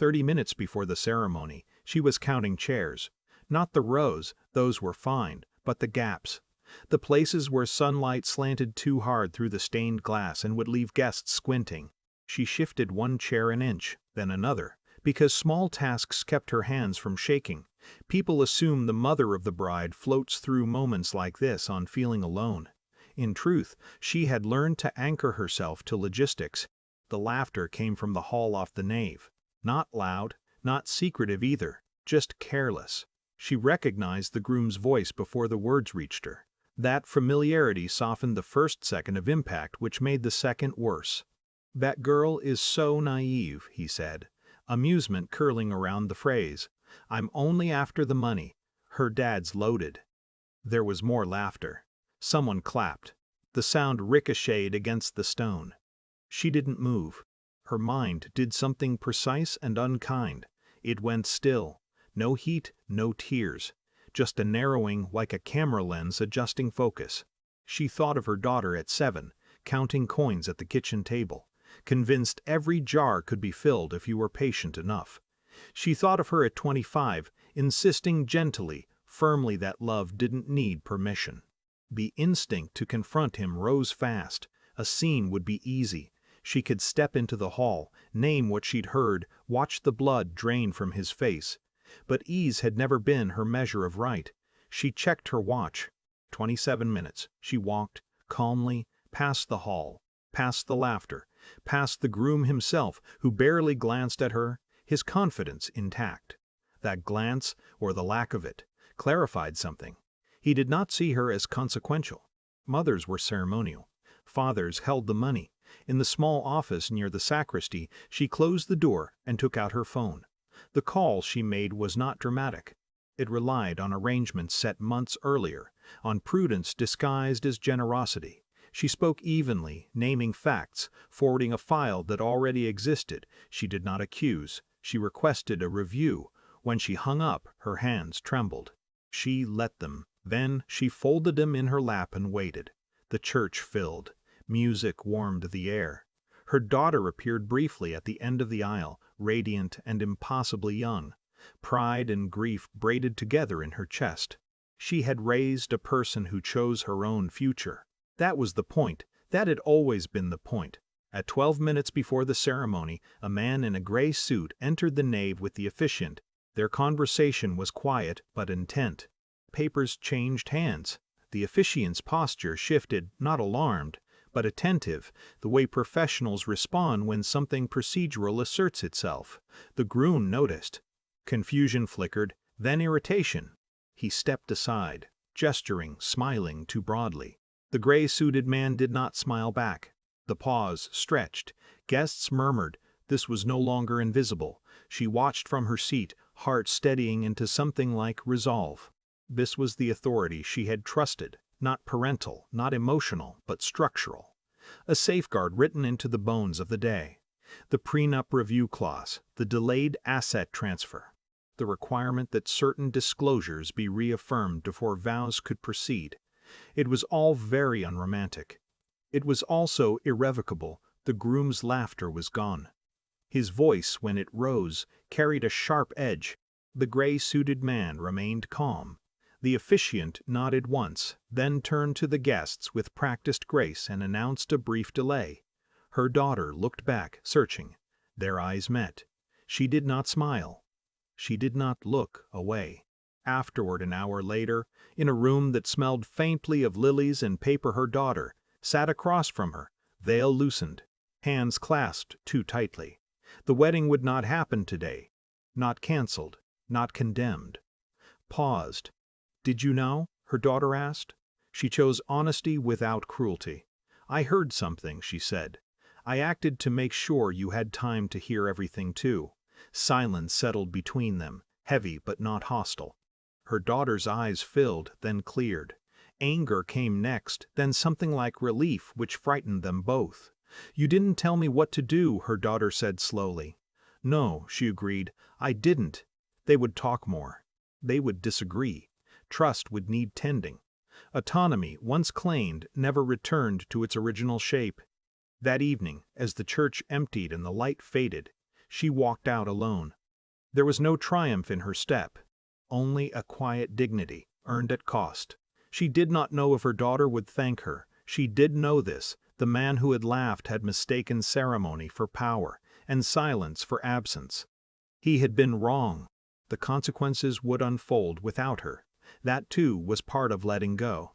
30 minutes before the ceremony, she was counting chairs. Not the rows, those were fine, but the gaps. The places where sunlight slanted too hard through the stained glass and would leave guests squinting. She shifted one chair an inch, then another, because small tasks kept her hands from shaking. People assume the mother of the bride floats through moments like this on feeling alone. In truth, she had learned to anchor herself to logistics. The laughter came from the hall off the nave. Not loud, not secretive either, just careless. She recognized the groom's voice before the words reached her. That familiarity softened the first second of impact, which made the second worse. "That girl is so naive," he said, amusement curling around the phrase. "I'm only after the money. Her dad's loaded." There was more laughter. Someone clapped. The sound ricocheted against the stone. She didn't move. Her mind did something precise and unkind. It went still. No heat, no tears. Just a narrowing like a camera lens adjusting focus. She thought of her daughter at 7, counting coins at the kitchen table, convinced every jar could be filled if you were patient enough. She thought of her at 25, insisting gently, firmly that love didn't need permission. The instinct to confront him rose fast. A scene would be easy. She could step into the hall, name what she'd heard, watch the blood drain from his face. But ease had never been her measure of right. She checked her watch. 27 minutes. She walked, calmly, past the hall, past the laughter, past the groom himself, who barely glanced at her, his confidence intact. That glance, or the lack of it, clarified something. He did not see her as consequential. Mothers were ceremonial. Fathers held the money. In the small office near the sacristy, she closed the door and took out her phone. The call she made was not dramatic. It relied on arrangements set months earlier, on prudence disguised as generosity. She spoke evenly, naming facts, forwarding a file that already existed. She did not accuse. She requested a review. When she hung up, her hands trembled. She let them. Then she folded them in her lap and waited. The church filled. Music warmed the air. Her daughter appeared briefly at the end of the aisle, radiant and impossibly young. Pride and grief braided together in her chest. She had raised a person who chose her own future. That was the point. That had always been the point. At 12 minutes before the ceremony, a man in a gray suit entered the nave with the officiant. Their conversation was quiet but intent. Papers changed hands. The officiant's posture shifted, not alarmed, but attentive, the way professionals respond when something procedural asserts itself. The groom noticed. Confusion flickered, then irritation. He stepped aside, gesturing, smiling too broadly. The gray-suited man did not smile back. The pause stretched. Guests murmured. This was no longer invisible. She watched from her seat, heart steadying into something like resolve. This was the authority she had trusted. Not parental, not emotional, but structural. A safeguard written into the bones of the day. The prenup review clause, the delayed asset transfer, the requirement that certain disclosures be reaffirmed before vows could proceed. It was all very unromantic. It was also irrevocable. The groom's laughter was gone. His voice, when it rose, carried a sharp edge. The gray-suited man remained calm. The officiant nodded once, then turned to the guests with practiced grace and announced a brief delay. Her daughter looked back, searching. Their eyes met. She did not smile. She did not look away. Afterward, an hour later, in a room that smelled faintly of lilies and paper, her daughter sat across from her, veil loosened, hands clasped too tightly. The wedding would not happen today. Not canceled, not condemned. Paused. "Did you know?" her daughter asked. She chose honesty without cruelty. "I heard something," she said. "I acted to make sure you had time to hear everything too." Silence settled between them, heavy but not hostile. Her daughter's eyes filled, then cleared. Anger came next, then something like relief, which frightened them both. "You didn't tell me what to do," her daughter said slowly. "No," she agreed, "I didn't." They would talk more. They would disagree. Trust would need tending. Autonomy, once claimed, never returned to its original shape. That evening, as the church emptied and the light faded, She walked out alone. There was no triumph in her step, only a quiet dignity, earned at cost. She did not know if her daughter would thank her. She did know this: the man who had laughed had mistaken ceremony for power, and silence for absence. He had been wrong. The consequences would unfold without her. That too was part of letting go.